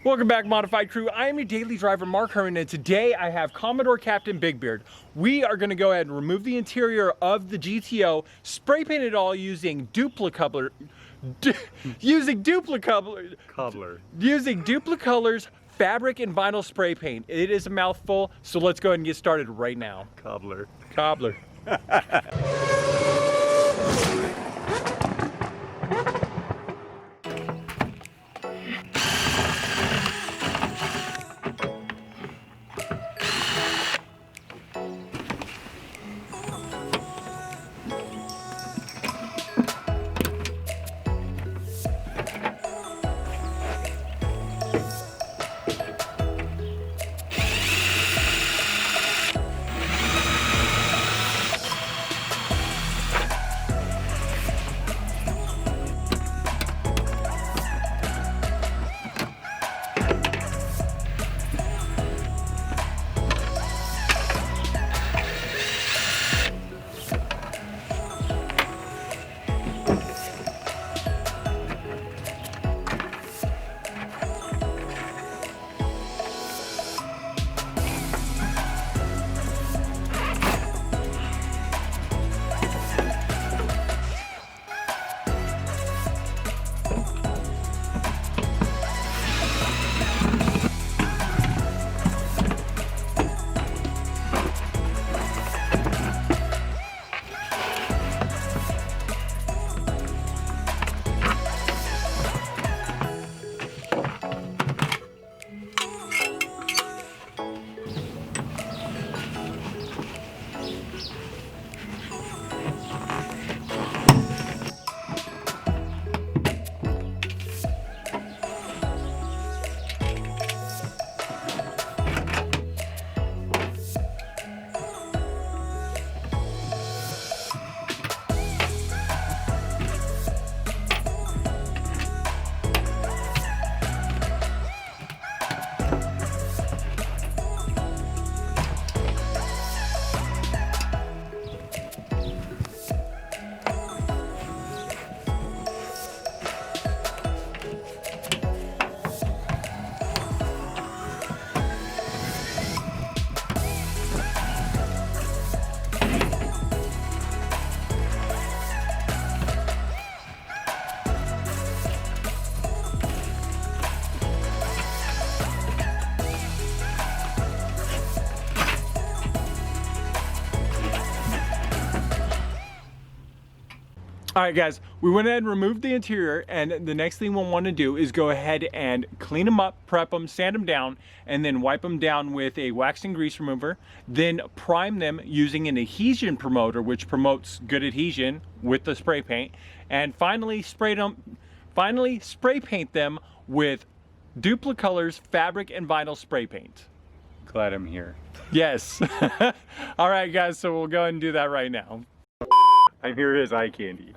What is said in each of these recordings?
Welcome back, Modified Crew. I am your daily driver, Mark Herman, and today I have Commodore Captain Big Beard. We are going to go ahead and remove the interior of the GTO, spray paint it all using dupli-color, using dupli-colors, fabric and vinyl spray paint. It is a mouthful, so let's go ahead and get started right now. Cobbler. All right, guys, we went ahead and removed the interior, and the next thing we'll want to do is go ahead and clean them up, prep them, sand them down, and then wipe them down with a wax and grease remover, then prime them using an adhesion promoter, which promotes good adhesion with the spray paint, and finally spray paint them with dupli-colors, fabric and vinyl spray paint. Glad I'm here. Yes. All right, guys, so we'll go ahead and do that right now. I'm here as eye candy.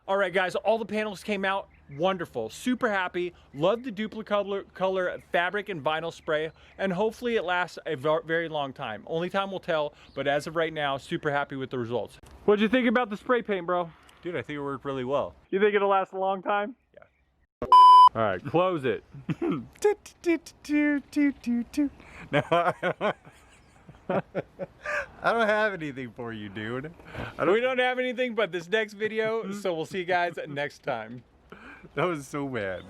All right, guys, all the panels came out wonderful. Super happy. Love the dupli-color fabric and vinyl spray, and hopefully it lasts a very long time. Only time will tell, but as of right now, super happy with the results. What'd you think about the spray paint, bro? Dude, I think it worked really well. You think it'll last a long time? Yeah. All right, close it. No, I don't have anything for you, dude. We don't have anything but this next video, so we'll see you guys next time. That was so bad.